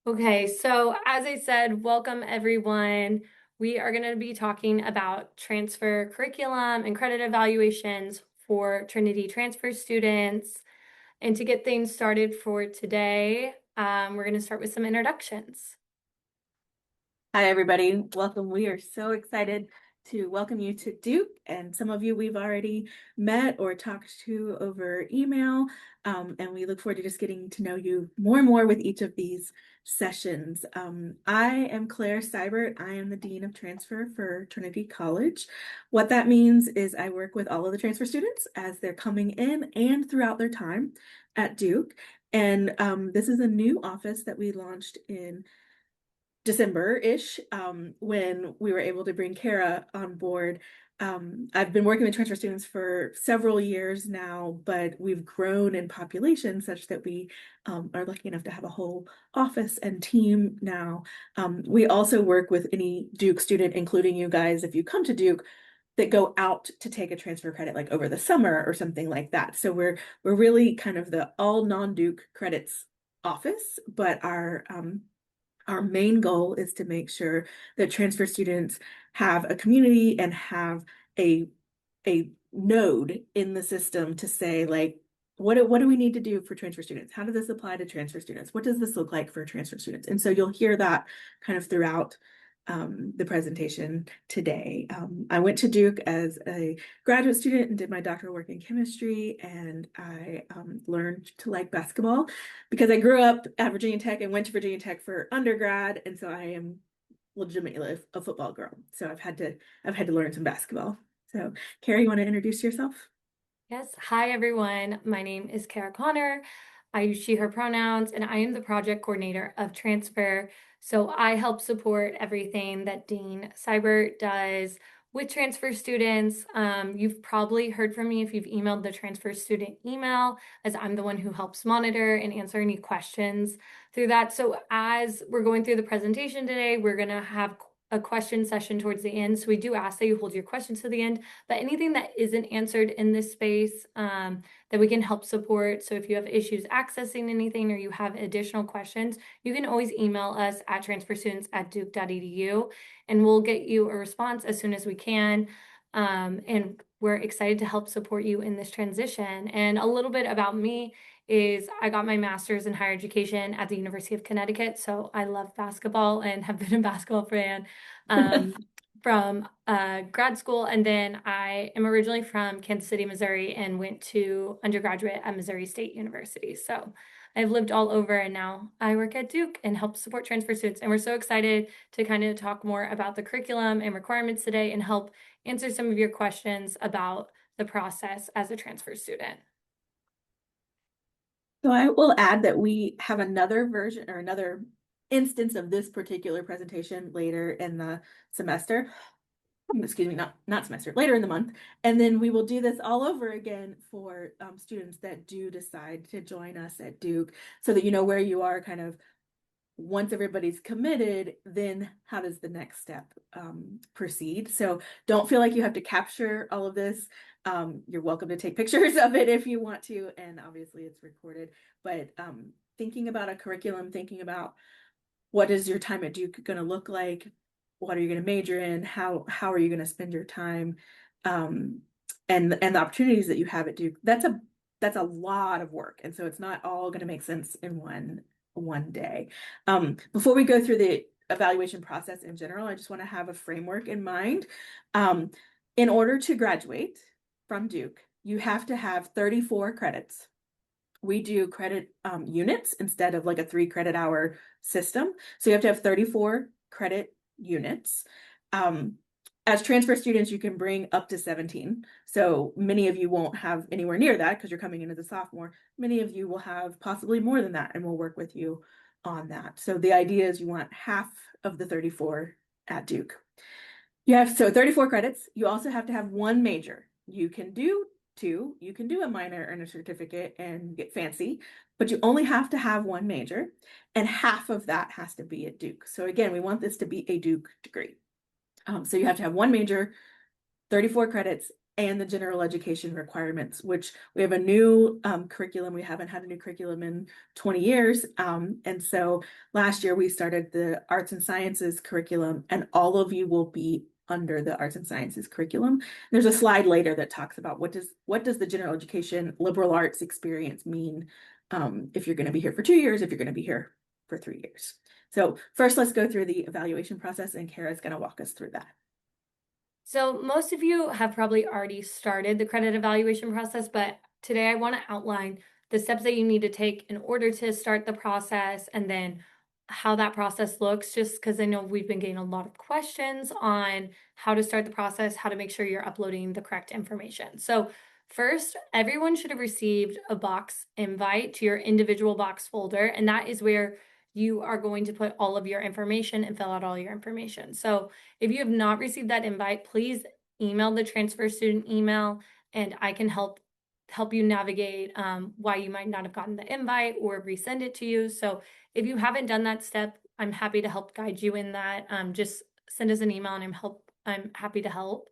Okay, so as I said, welcome everyone. We are going to be talking about transfer curriculum and credit evaluations for Trinity transfer students. And to get things started for today, we're going to start with some introductions. Hi, everybody. Welcome. We are so excited to welcome you to Duke, and some of you we've already met or talked to over email, and we look forward to just getting to know you more and more with each of these sessions. I am Claire Seibert. I am the Dean of Transfer for Trinity College. What that means is I work with all of the transfer students as they're coming in and throughout their time at Duke. And this is a new office that we launched in December-ish, when we were able to bring Kara on board. I've been working with transfer students for several years now, but we've grown in population such that we are lucky enough to have a whole office and team now. We also work with any Duke student, including you guys, if you come to Duke, that go out to take a transfer credit like over the summer or something like that. So we're really kind of the all non-Duke credits office, but our main goal is to make sure that transfer students have a community and have a a node in the system to say, like, what do we need to do for transfer students? How does this apply to transfer students? What does this look like for transfer students? And so you'll hear that kind of throughout the presentation today. I went to Duke as a graduate student and did my doctoral work in chemistry, and I learned to like basketball because I grew up at Virginia Tech and went to Virginia Tech for undergrad, and so I am legitimately a football girl. So I've had to learn some basketball. So, Carrie, you want to introduce yourself? Yes, hi everyone. My name is Kara Connor. I use she, her pronouns, and I am the project coordinator of transfer. So I help support everything that Dean Seibert does with transfer students. You've probably heard from me if you've emailed the transfer student email, as I'm the one who helps monitor and answer any questions through that. So as we're going through the presentation today, we're going to have a question session towards the end. So we do ask that you hold your questions to the end, but anything that isn't answered in this space that we can help support. So if you have issues accessing anything or you have additional questions, you can always email us at transferstudents@duke.edu and we'll get you a response as soon as we can. And we're excited to help support you in this transition. And a little bit about me is I got my master's in higher education at the University of Connecticut. So I love basketball and have been a basketball fan from grad school. And then I am originally from Kansas City, Missouri, and went to undergraduate at Missouri State University. So I've lived all over, and now I work at Duke and help support transfer students. And we're so excited to kind of talk more about the curriculum and requirements today and help answer some of your questions about the process as a transfer student. So I will add that we have another version or another instance of this particular presentation later in the semester. Excuse me, not semester, later in the month. And then we will do this all over again for students that do decide to join us at Duke, so that you know where you are kind of once everybody's committed, then how does the next step proceed? So don't feel like you have to capture all of this. You're welcome to take pictures of it if you want to, and obviously it's recorded. But thinking about a curriculum, thinking about what is your time at Duke going to look like? What are you going to major in? How are you going to spend your time? Um, and the opportunities that you have at Duke, that's a lot of work. And so it's not all going to make sense in one day. Before we go through the evaluation process in general, I just want to have a framework in mind. In order to graduate from Duke, you have to have 34 credits. We do credit units instead of like a 3 credit hour system. So you have to have 34 credit units. As transfer students, you can bring up to 17. So many of you won't have anywhere near that because you're coming in as a sophomore. Many of you will have possibly more than that, and we'll work with you on that. So the idea is you want half of the 34 at Duke. You have, so 34 credits. You also have to have one major. You can do two, you can do a minor and a certificate and get fancy, but you only have to have one major, and half of that has to be at Duke. So again, we want this to be a Duke degree. So you have to have one major, 34 credits, and the general education requirements, which we have a new curriculum. We haven't had a new curriculum in 20 years. And so last year we started the arts and sciences curriculum, and all of you will be under the arts and sciences curriculum. There's a slide later that talks about what does the general education liberal arts experience mean, if you're going to be here for 2 years, if you're going to be here for 3 years. So first, let's go through the evaluation process, and Kara's going to walk us through that. So most of you have probably already started the credit evaluation process, but today I want to outline the steps that you need to take in order to start the process and then how that process looks, just because I know we've been getting a lot of questions on how to start the process, how to make sure you're uploading the correct information. So first, everyone should have received a box invite to your individual box folder, and that is where you are going to put all of your information and fill out all your information. So if you have not received that invite, please email the transfer student email and I can help you navigate why you might not have gotten the invite or resend it to you. So if you haven't done that step, I'm happy to help guide you in that. Just send us an email and I'm happy to help.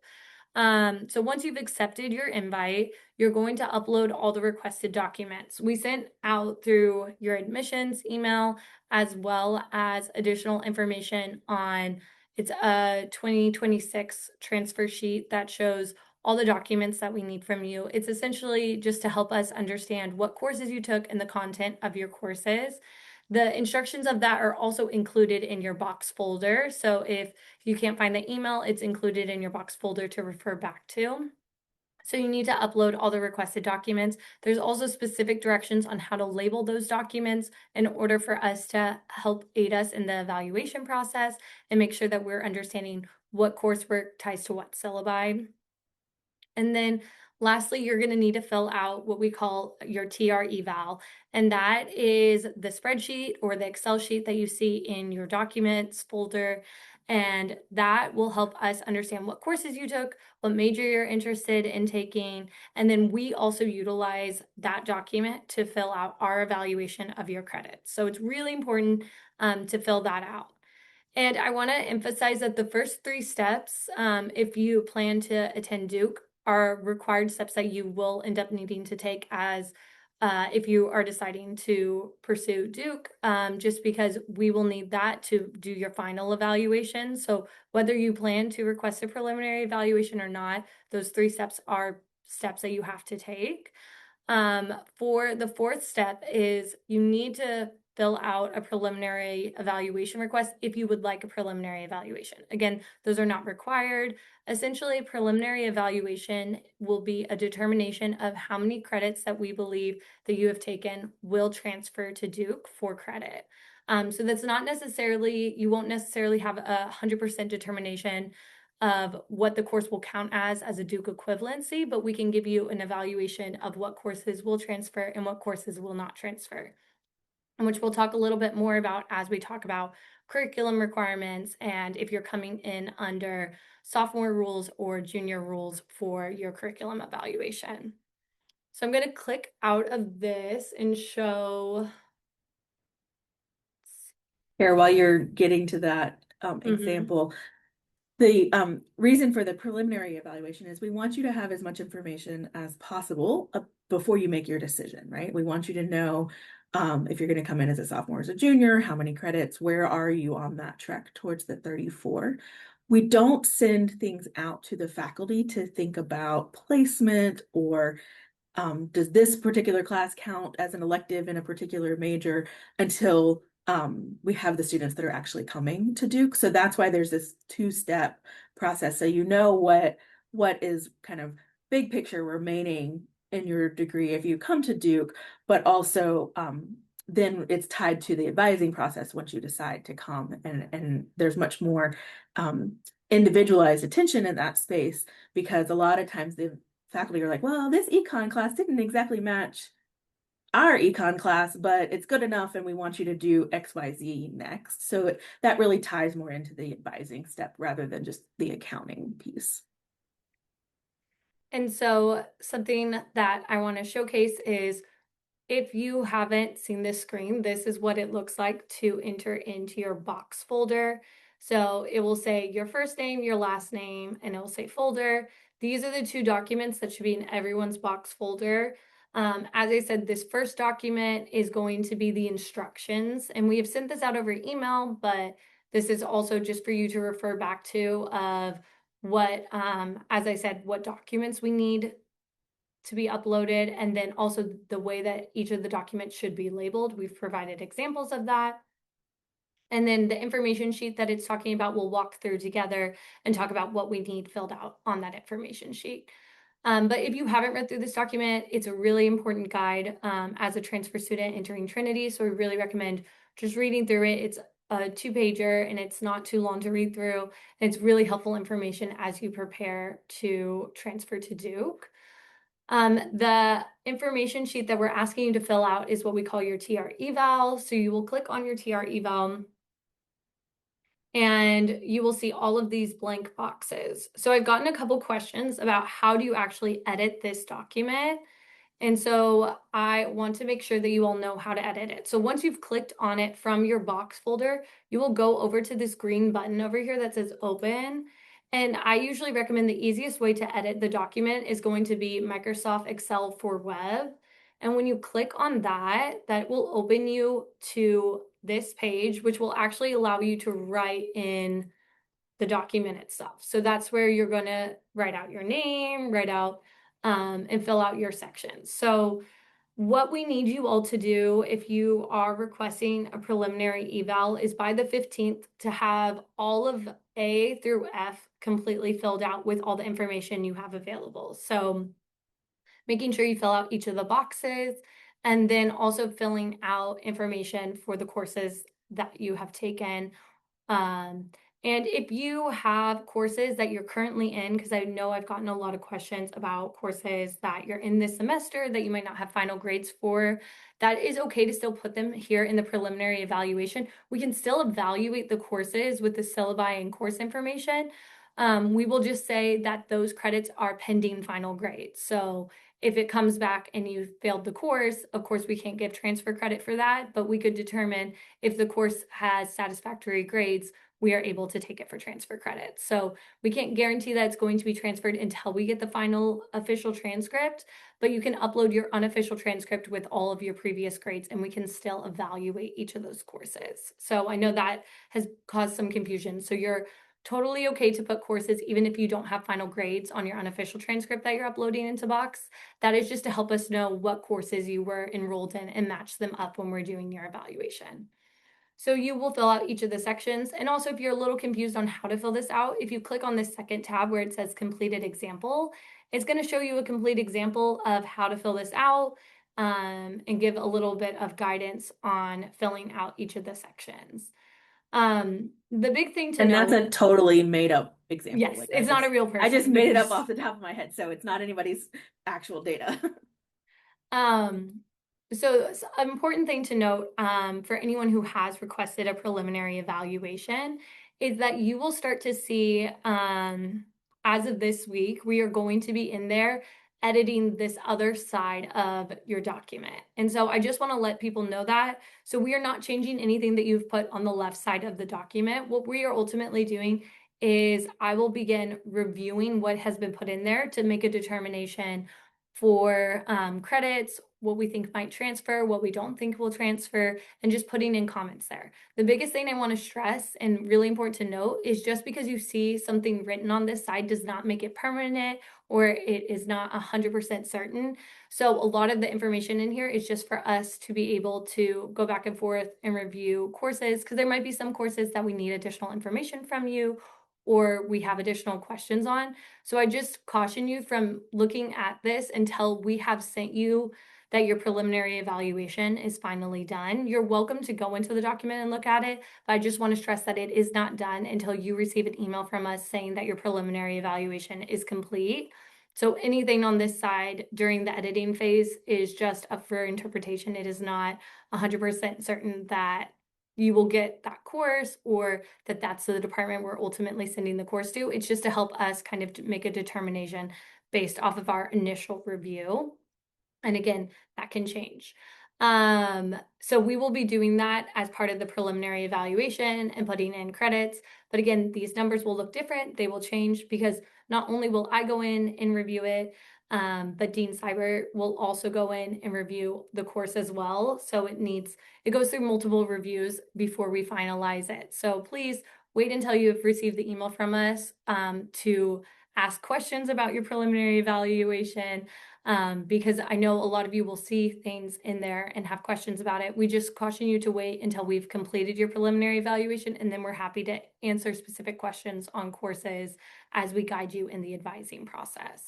So once you've accepted your invite, you're going to upload all the requested documents. We sent out through your admissions email as well as additional information on it's a 2026 transfer sheet that shows all the documents that we need from you. It's essentially just to help us understand what courses you took and the content of your courses. The instructions of that are also included in your box folder. So if you can't find the email, it's included in your box folder to refer back to. So you need to upload all the requested documents. There's also specific directions on how to label those documents in order for us to help aid us in the evaluation process and make sure that we're understanding what coursework ties to what syllabi. And then lastly, you're going to need to fill out what we call your TR eval. And that is the spreadsheet or the Excel sheet that you see in your documents folder. And that will help us understand what courses you took, what major you're interested in taking. And then we also utilize that document to fill out our evaluation of your credits. So it's really important to fill that out. And I want to emphasize that the first three steps, if you plan to attend Duke, are required steps that you will end up needing to take as if you are deciding to pursue Duke, just because we will need that to do your final evaluation. So whether you plan to request a preliminary evaluation or not, those three steps are steps that you have to take. For the fourth step is you need to fill out a preliminary evaluation request if you would like a preliminary evaluation. Again, those are not required. Essentially, a preliminary evaluation will be a determination of how many credits that we believe that you have taken will transfer to Duke for credit. So that's not necessarily, you won't necessarily have a 100% determination of what the course will count as a Duke equivalency, but we can give you an evaluation of what courses will transfer and what courses will not transfer, which we'll talk a little bit more about as we talk about curriculum requirements and if you're coming in under sophomore rules or junior rules for your curriculum evaluation. So I'm going to click out of this and show. Here, while you're getting to that example, the reason for the preliminary evaluation is we want you to have as much information as possible before you make your decision, right? We want you to know if you're going to come in as a sophomore, as a junior, how many credits, where are you on that trek towards the 34? We don't send things out to the faculty to think about placement or does this particular class count as an elective in a particular major until we have the students that are actually coming to Duke. So that's why there's this two-step process. So you know what is kind of big picture remaining in your degree if you come to Duke, but also then it's tied to the advising process once you decide to come, and there's much more individualized attention in that space, because a lot of times the faculty are like, well, this econ class didn't exactly match our econ class, but it's good enough and we want you to do XYZ next. So that really ties more into the advising step rather than just the accounting piece. And so something that I want to showcase is if you haven't seen this screen, this is what it looks like to enter into your box folder. So it will say your first name, your last name, and it will say folder. These are the two documents that should be in everyone's box folder. As I said, this first document is going to be the instructions, and we have sent this out over email, but this is also just for you to refer back to of what, as I said, what documents we need to be uploaded, and then also the way that each of the documents should be labeled. We've provided examples of that. And then the information sheet that it's talking about, we'll walk through together and talk about what we need filled out on that information sheet. But if you haven't read through this document, it's a really important guide as a transfer student entering Trinity. So we really recommend just reading through it. It's a 2-pager and it's not too long to read through. And it's really helpful information as you prepare to transfer to Duke. The information sheet that we're asking you to fill out is what we call your TR eval. So you will click on your TR eval and you will see all of these blank boxes. So I've gotten a couple questions about how do you actually edit this document. And so I want to make sure that you all know how to edit it. So once you've clicked on it from your box folder, you will go over to this green button over here that says open. And I usually recommend the easiest way to edit the document is going to be Microsoft Excel for Web. And when you click on that, that will open you to this page, which will actually allow you to write in the document itself. So that's where you're going to write out your name, write out and fill out your sections. So what we need you all to do if you are requesting a preliminary eval is by the 15th to have all of A through F completely filled out with all the information you have available. So making sure you fill out each of the boxes and then also filling out information for the courses that you have taken. And if you have courses that you're currently in, because I know I've gotten a lot of questions about courses that you're in this semester that you might not have final grades for, that is okay to still put them here in the preliminary evaluation. We can still evaluate the courses with the syllabi and course information. We will just say that those credits are pending final grades. So if it comes back and you failed the course, of course, we can't give transfer credit for that, but we could determine if the course has satisfactory grades, we are able to take it for transfer credit. So we can't guarantee that it's going to be transferred until we get the final official transcript, but you can upload your unofficial transcript with all of your previous grades and we can still evaluate each of those courses. So I know that has caused some confusion. So you're totally okay to put courses even if you don't have final grades on your unofficial transcript that you're uploading into Box. That is just to help us know what courses you were enrolled in and match them up when we're doing your evaluation. So you will fill out each of the sections. And also if you're a little confused on how to fill this out, if you click on this second tab where it says completed example, it's going to show you a complete example of how to fill this out and give a little bit of guidance on filling out each of the sections. The big thing to And that's know, a totally made up example. yes, it's not a real person. I just made it up off the top of my head, so it's not anybody's actual data. So an important thing to note for anyone who has requested a preliminary evaluation is that you will start to see, as of this week, we are going to be in there editing this other side of your document. And so I just want to let people know that. So we are not changing anything that you've put on the left side of the document. What we are ultimately doing is I will begin reviewing what has been put in there to make a determination for credits, what we think might transfer, what we don't think will transfer, and just putting in comments there. The biggest thing I want to stress and really important to note is just because you see something written on this side does not make it permanent or it is not 100% certain. So a lot of the information in here is just for us to be able to go back and forth and review courses because there might be some courses that we need additional information from you or we have additional questions on. So I just caution you from looking at this until we have sent you that your preliminary evaluation is finally done. You're welcome to go into the document and look at it, but I just want to stress that it is not done until you receive an email from us saying that your preliminary evaluation is complete. So anything on this side during the editing phase is just up for interpretation. It is not 100% certain that you will get that course or that that's the department we're ultimately sending the course to. It's just to help us kind of make a determination based off of our initial review. And again, that can change. So we will be doing that as part of the preliminary evaluation and putting in credits. But again, these numbers will look different. They will change because not only will I go in and review it, but Dean Cyber will also go in and review the course as well. So it goes through multiple reviews before we finalize it. So please wait until you've received the email from us, to ask questions about your preliminary evaluation, because I know a lot of you will see things in there and have questions about it. We just caution you to wait until we've completed your preliminary evaluation, and then we're happy to answer specific questions on courses as we guide you in the advising process.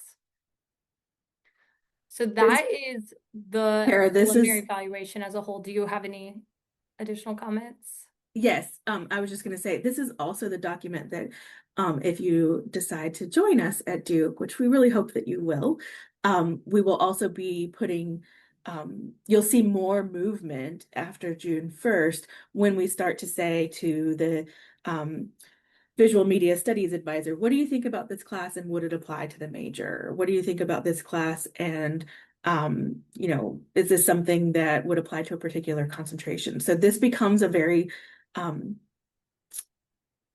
So This, that is the Kara, this preliminary is evaluation as a whole. Do you have any additional comments? Yes, I was just going to say this is also the document that if you decide to join us at Duke, which we really hope that you will, we will also be putting, you'll see more movement after June 1st when we start to say to the visual media studies advisor, what do you think about this class and would it apply to the major? What do you think about this class and is this something that would apply to a particular concentration? So this becomes a very um,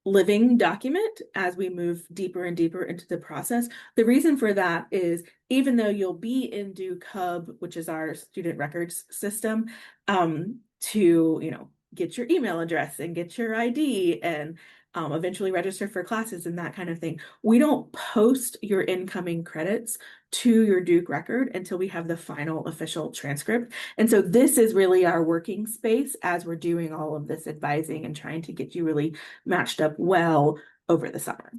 living document as we move deeper and deeper into the process. The reason for that is even though you'll be in Duke Hub, which is our student records system, to get your email address and get your ID and eventually register for classes and that kind of thing. We don't post your incoming credits to your Duke record until we have the final official transcript. And so this is really our working space as we're doing all of this advising and trying to get you really matched up well over the summer.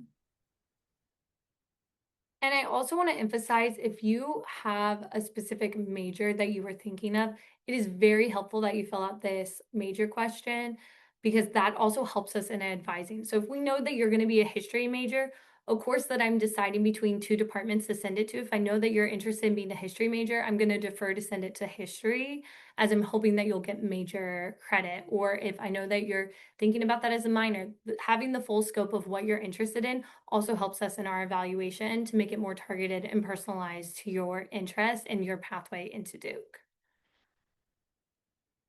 And I also want to emphasize, if you have a specific major that you were thinking of, it is very helpful that you fill out this major question because that also helps us in advising. So if we know that you're going to be a history major, a course that I'm deciding between two departments to send it to, if I know that you're interested in being a history major, I'm going to defer to send it to history, as I'm hoping that you'll get major credit. Or if I know that you're thinking about that as a minor, having the full scope of what you're interested in also helps us in our evaluation to make it more targeted and personalized to your interest and your pathway into Duke.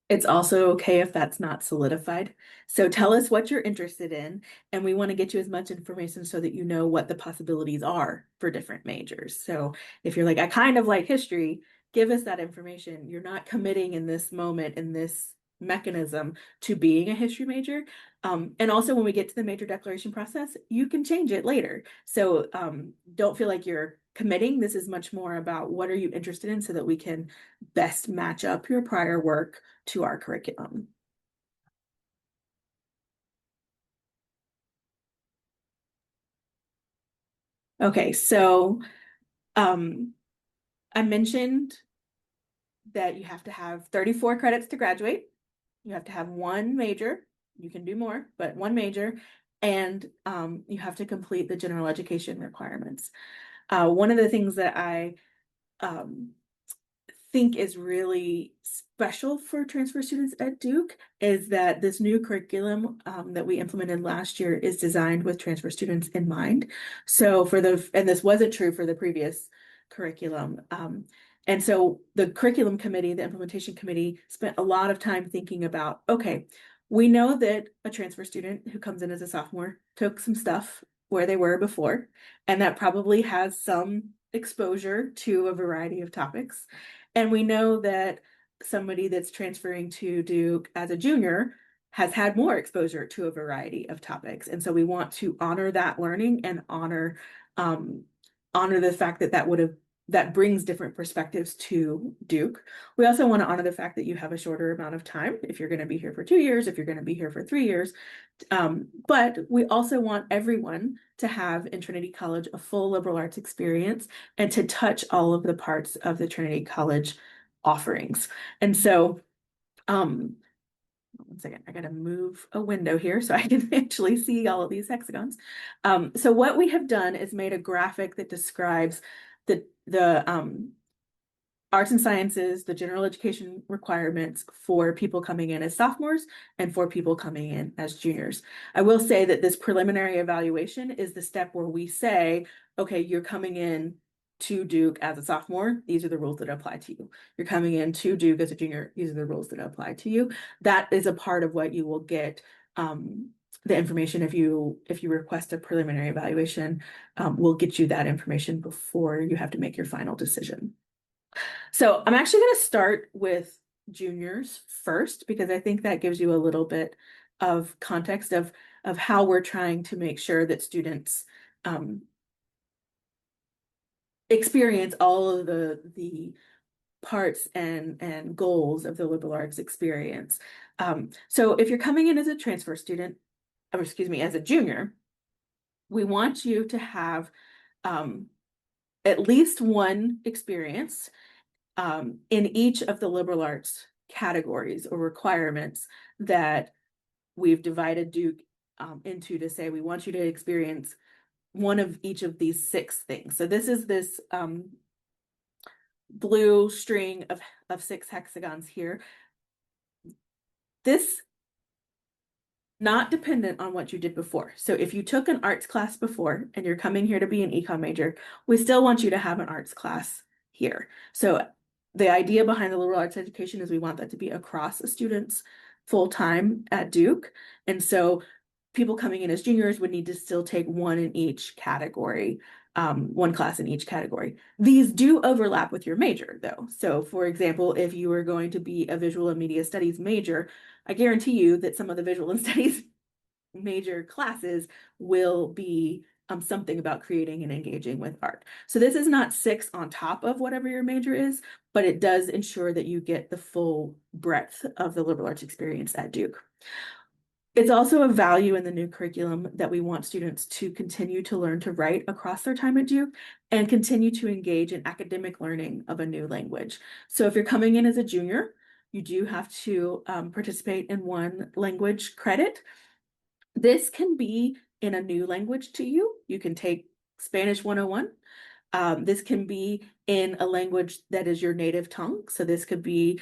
It's also okay if that's not solidified. So tell us what you're interested in, and we want to get you as much information so that you know what the possibilities are for different majors. So if you're like, I kind of like history, give us that information. You're not committing in this moment, in this mechanism, to being a history major. And also when we get to the major declaration process, you can change it later. So don't feel like you're committing. This is much more about what are you interested in so that we can best match up your prior work to our curriculum. Okay, so um, I mentioned that you have to have 34 credits to graduate. You have to have one major. You can do more, but one major. And you have to complete the general education requirements. One of the things that I um, think is really special for transfer students at Duke is that this new curriculum that we implemented last year is designed with transfer students in mind. So and this wasn't true for the previous curriculum. And so the curriculum committee, the implementation committee, spent a lot of time thinking about, okay, we know that a transfer student who comes in as a sophomore took some stuff where they were before, and that probably has some exposure to a variety of topics. And we know that somebody that's transferring to Duke as a junior has had more exposure to a variety of topics. And so we want to honor that learning and um, honor the fact that that brings different perspectives to Duke. We also want to honor the fact that you have a shorter amount of time if you're going to be here for 2 years, if you're going to be here for 3 years. But we also want everyone to have in Trinity College a full liberal arts experience and to touch all of the parts of the Trinity College offerings. And so, one second, I gotta move a window here so I can actually see all of these hexagons. So what we have done is made a graphic that describes the arts and sciences, the general education requirements for people coming in as sophomores and for people coming in as juniors. I will say that this preliminary evaluation is the step where we say, okay, you're coming in to Duke as a sophomore, these are the rules that apply to you. You're coming in to Duke as a junior, these are the rules that apply to you. That is a part of what you will get the information if you request a preliminary evaluation. We'll get you that information before you have to make your final decision. So I'm actually going to start with juniors first because I think that gives you a little bit of context of how we're trying to make sure that students experience all of the parts and goals of the liberal arts experience. So if you're coming in as a transfer student, or excuse me, as a junior, we want you to have at least one experience in each of the liberal arts categories or requirements that we've divided Duke into to say we want you to experience one of each of these 6 things. So this is this blue string of 6 hexagons here. This not dependent on what you did before. So if you took an arts class before and you're coming here to be an econ major, we still want you to have an arts class here. So the idea behind the liberal arts education is we want that to be across a student's full time at Duke. And so people coming in as juniors would need to still take one in each category, one class in each category. These do overlap with your major though. So for example, if you were going to be a visual and media studies major, I guarantee you that some of the visual and studies major classes will be something about creating and engaging with art. So this is not 6 on top of whatever your major is, but it does ensure that you get the full breadth of the liberal arts experience at Duke. It's also a value in the new curriculum that we want students to continue to learn to write across their time at Duke and continue to engage in academic learning of a new language. So if you're coming in as a junior, you do have to participate in one language credit. This can be in a new language to you. You can take Spanish 101. This can be in a language that is your native tongue. So this could be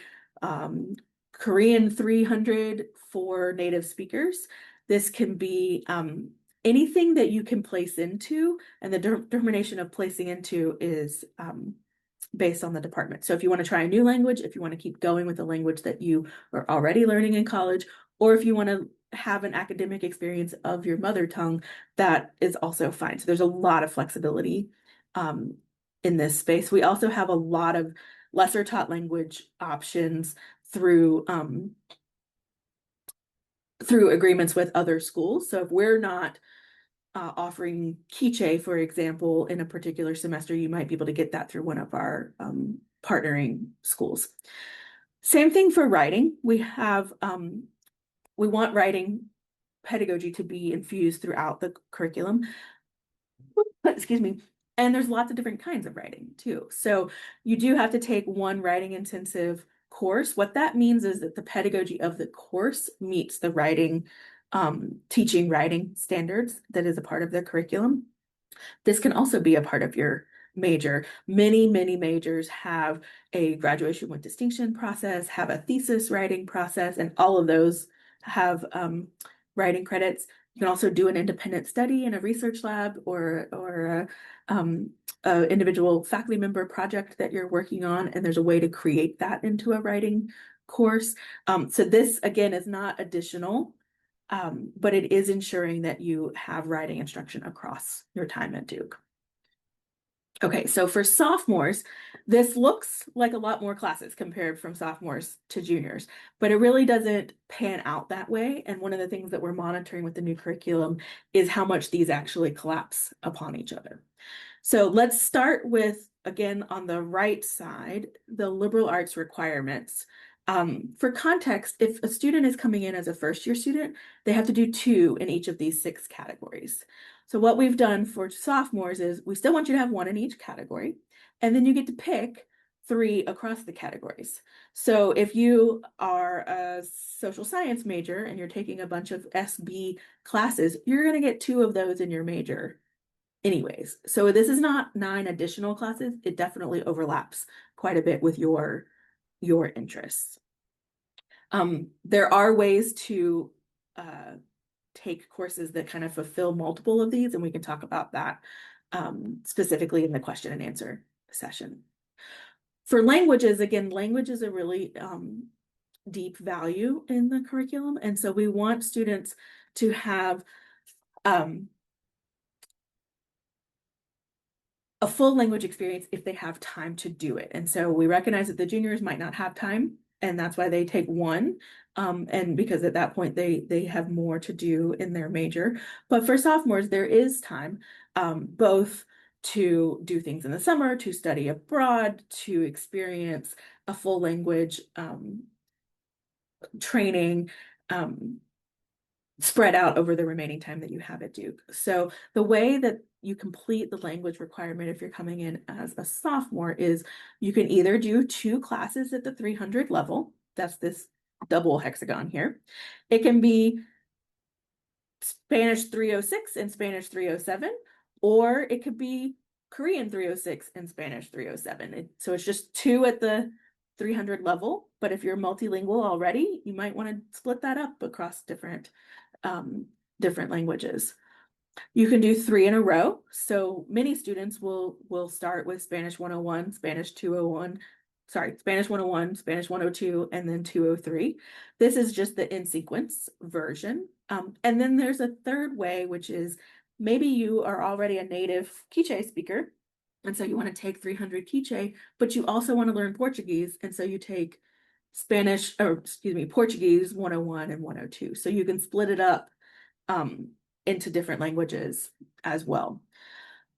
Korean 300 for native speakers. This can be anything that you can place into, and the determination of placing into is based on the department. So if you want to try a new language, if you want to keep going with the language that you are already learning in college, or if you want to have an academic experience of your mother tongue, that is also fine. So there's a lot of flexibility in this space. We also have a lot of lesser taught language options through through agreements with other schools. So if we're not offering Kiche, for example, in a particular semester, you might be able to get that through one of our partnering schools. Same thing for writing. We have we want writing pedagogy to be infused throughout the curriculum. Excuse me. And there's lots of different kinds of writing too. So you do have to take one writing intensive course. What that means is that the pedagogy of the course meets the writing, teaching writing standards that is a part of the curriculum. This can also be a part of your major. Many majors have a graduation with distinction process, have a thesis writing process, and all of those have writing credits. You can also do an independent study in a research lab or a individual faculty member project that you're working on, and there's a way to create that into a writing course. So this, again, is not additional, but it is ensuring that you have writing instruction across your time at Duke. Okay, so for sophomores, this looks like a lot more classes compared from sophomores to juniors, but it really doesn't pan out that way. And one of the things that we're monitoring with the new curriculum is how much these actually collapse upon each other. So let's start with, again, on the right side, the liberal arts requirements. For context, if a student is coming in as a first year student, they have to do 2 in each of these 6 categories. So what we've done for sophomores is we still want you to have 1 in each category, and then you get to pick 3 across the categories. So if you are a social science major and you're taking a bunch of SB classes, you're going to get 2 of those in your major anyways. So this is not 9 additional classes. It definitely overlaps quite a bit with your interests. There are ways to take courses that kind of fulfill multiple of these, and we can talk about that specifically in the question and answer session. For languages, again, language is a really deep value in the curriculum. And so we want students to have um, a full language experience if they have time to do it. And so we recognize that the juniors might not have time, and that's why they take one. And because at that point they have more to do in their major. But for sophomores, there is time both to do things in the summer, to study abroad, to experience a full language training spread out over the remaining time that you have at Duke. So the way that you complete the language requirement if you're coming in as a sophomore is you can either do 2 classes at the 300 level. That's this double hexagon here. It can be Spanish 306 and Spanish 307, or it could be Korean 306 and Spanish 307. So it's just 2 at the 300 level, but if you're multilingual already, you might want to split that up across different languages. You can do 3 in a row. So many students will start with Spanish 101, Spanish 201, Spanish 101, Spanish 102, and then 203. This is just the in sequence version. And then there's a third way, which is maybe you are already a native Quiche speaker, and so you want to take 300 Quiche, but you also want to learn Portuguese, and so you take Portuguese 101 and 102. So you can split it up into different languages as well.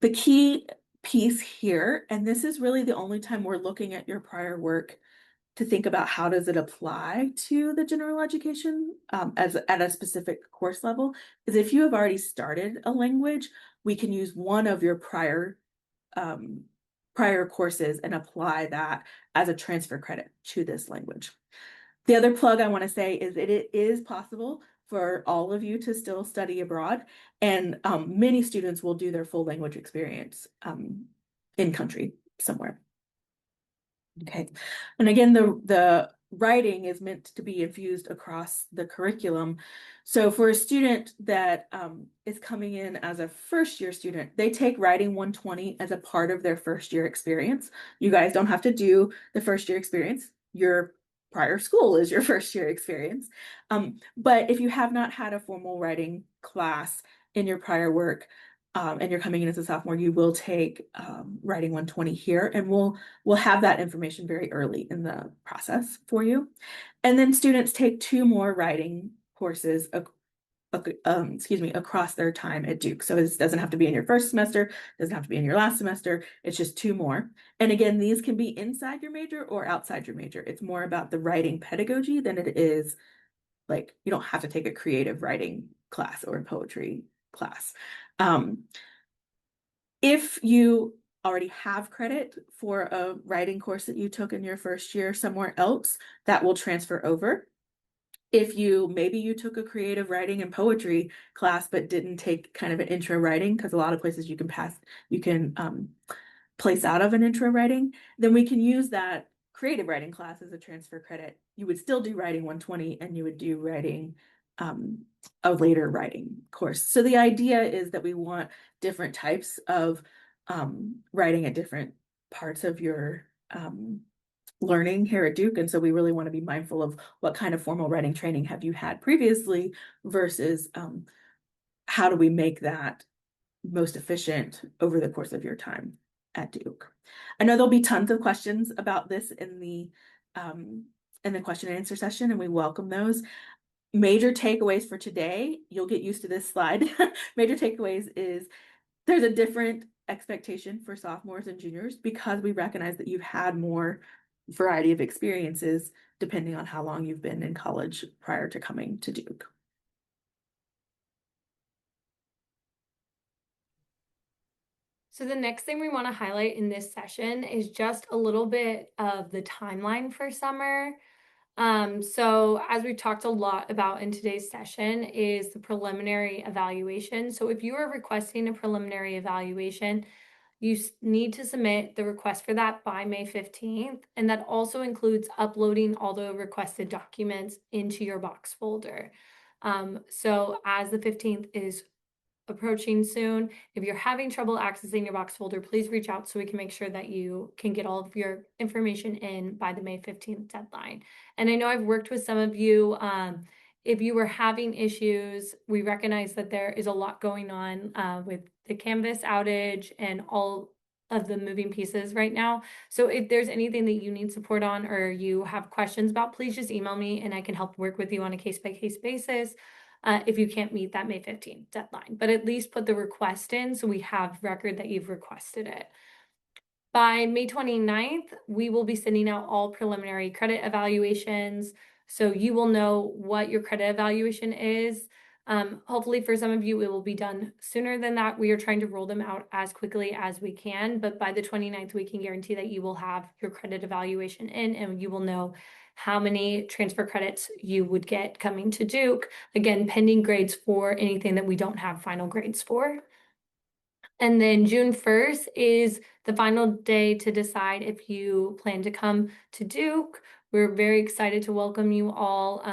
The key piece here, and this is really the only time we're looking at your prior work to think about how does it apply to the general education as at a specific course level, is if you have already started a language, we can use one of your prior courses and apply that as a transfer credit to this language. The other plug I want to say is that it is possible for all of you to still study abroad, and many students will do their full language experience in country somewhere. Okay, and again, the writing is meant to be infused across the curriculum. So for a student that is coming in as a first year student, they take writing 120 as a part of their first year experience. You guys don't have to do the first year experience. Your prior school is your first year experience. But if you have not had a formal writing class in your prior work, and you're coming in as a sophomore, you will take writing 120 here, and we'll have that information very early in the process for you. And then students take 2 more writing courses across their time at Duke. So it doesn't have to be in your first semester, doesn't have to be in your last semester. It's just 2 more. And again, these can be inside your major or outside your major. It's more about the writing pedagogy than it is like you don't have to take a creative writing class or a poetry class. If you already have credit for a writing course that you took in your first year somewhere else, that will transfer over. If maybe you took a creative writing and poetry class but didn't take kind of an intro writing, because a lot of places you can place out of an intro writing, then we can use that creative writing class as a transfer credit. You would still do writing 120, and you would do writing a later writing course. So the idea is that we want different types of writing at different parts of your learning here at Duke. And so we really want to be mindful of what kind of formal writing training have you had previously versus how do we make that most efficient over the course of your time at Duke. I know there'll be tons of questions about this in the question and answer session, and we welcome those. Major takeaways for today, you'll get used to this slide. Major takeaways is there's a different expectation for sophomores and juniors because we recognize that you've had more variety of experiences depending on how long you've been in college prior to coming to Duke. So the next thing we want to highlight in this session is just a little bit of the timeline for summer. So as we've talked a lot about in today's session is the preliminary evaluation. So if you are requesting a preliminary evaluation, you need to submit the request for that by May 15th, and that also includes uploading all the requested documents into your box folder. So as the 15th is approaching soon. If you're having trouble accessing your box folder, please reach out so we can make sure that you can get all of your information in by the May 15th deadline. And I know I've worked with some of you. If you were having issues, we recognize that there is a lot going on with the Canvas outage and all of the moving pieces right now. So if there's anything that you need support on or you have questions about, please just email me and I can help work with you on a case-by-case basis if you can't meet that May 15th deadline. But at least put the request in so we have record that you've requested it. By May 29th, we will be sending out all preliminary credit evaluations. So you will know what your credit evaluation is. Hopefully for some of you, it will be done sooner than that. We are trying to roll them out as quickly as we can, but by the 29th, we can guarantee that you will have your credit evaluation in and you will know how many transfer credits you would get coming to Duke. Again, pending grades for anything that we don't have final grades for. And then June 1st is the final day to decide if you plan to come to Duke. We're very excited to welcome you all.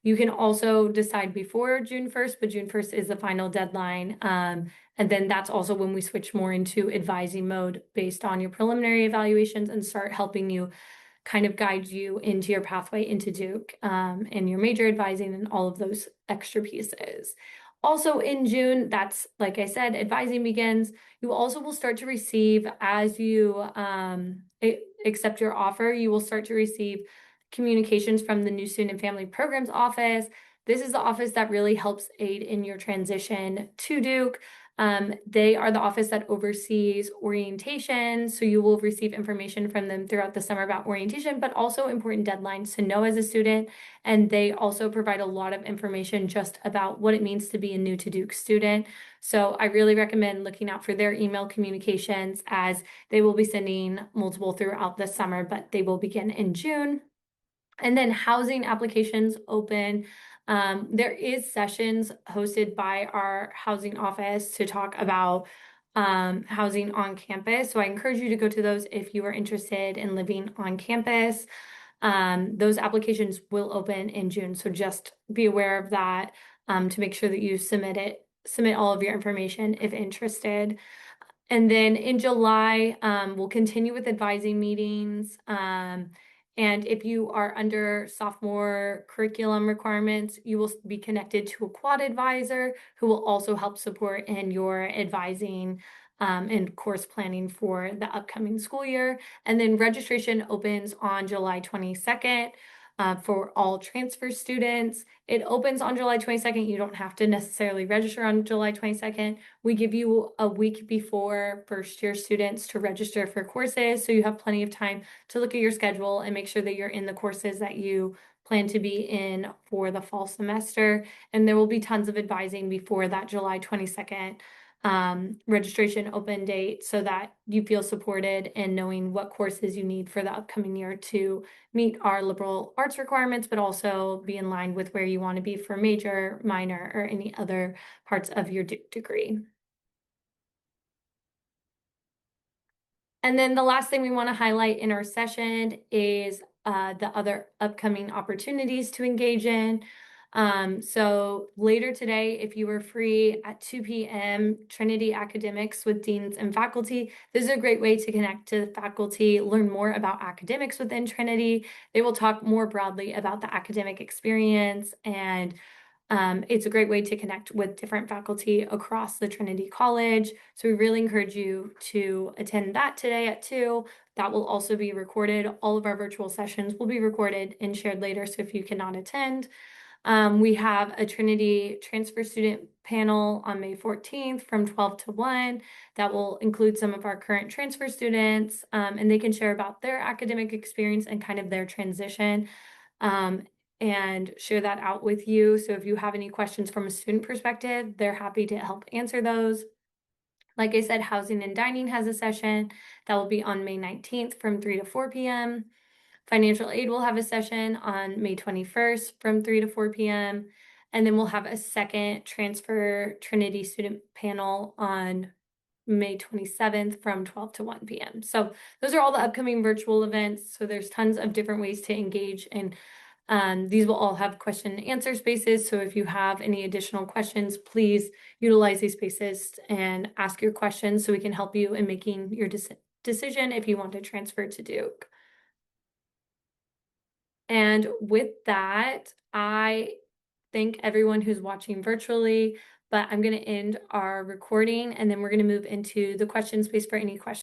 You can also decide before June 1st, but June 1st is the final deadline. And then that's also when we switch more into advising mode based on your preliminary evaluations and start helping you kind of guide you into your pathway into Duke and your major advising and all of those extra pieces. Also in June, that's like I said, advising begins. You also will start to receive, as you accept your offer, you will start to receive communications from the new Student and Family Programs office. This is the office that really helps aid in your transition to Duke. They are the office that oversees orientation, so you will receive information from them throughout the summer about orientation, but also important deadlines to know as a student. And they also provide a lot of information just about what it means to be a new to Duke student. So I really recommend looking out for their email communications as they will be sending multiple throughout the summer, but they will begin in June. And then housing applications open. There is sessions hosted by our housing office to talk about housing on campus. So I encourage you to go to those if you are interested in living on campus. Those applications will open in June. So just be aware of that to make sure that you submit all of your information if interested. And then in July, we'll continue with advising meetings. And if you are under sophomore curriculum requirements, you will be connected to a quad advisor who will also help support in your advising and course planning for the upcoming school year. And then registration opens on July 22nd. For all transfer students. It opens on July 22nd. You don't have to necessarily register on July 22nd. We give you a week before first year students to register for courses, so you have plenty of time to look at your schedule and make sure that you're in the courses that you plan to be in for the fall semester. And there will be tons of advising before that July 22nd registration open date so that you feel supported in knowing what courses you need for the upcoming year to meet our liberal arts requirements, but also be in line with where you want to be for major, minor, or any other parts of your degree. And then the last thing we want to highlight in our session is the other upcoming opportunities to engage in. So later today, if you are free at 2 p.m., Trinity Academics with deans and faculty. This is a great way to connect to faculty, learn more about academics within Trinity. They will talk more broadly about the academic experience, and it's a great way to connect with different faculty across the Trinity College. So we really encourage you to attend that today at 2. That will also be recorded. All of our virtual sessions will be recorded and shared later. So if you cannot attend, we have a Trinity transfer student panel on May 14th from 12 to 1 that will include some of our current transfer students, and they can share about their academic experience and kind of their transition. And share that out with you. So if you have any questions from a student perspective, they're happy to help answer those. Like I said, Housing and Dining has a session that will be on May 19th from 3 to 4 p.m. Financial Aid will have a session on May 21st from 3 to 4 p.m. And then we'll have a second Transfer Trinity student panel on May 27th from 12 to 1 p.m. So those are all the upcoming virtual events. So there's tons of different ways to engage and These will all have question and answer spaces. So if you have any additional questions, please utilize these spaces and ask your questions so we can help you in making your decision if you want to transfer to Duke. And with that, I thank everyone who's watching virtually, but I'm going to end our recording and then we're going to move into the question space for any questions.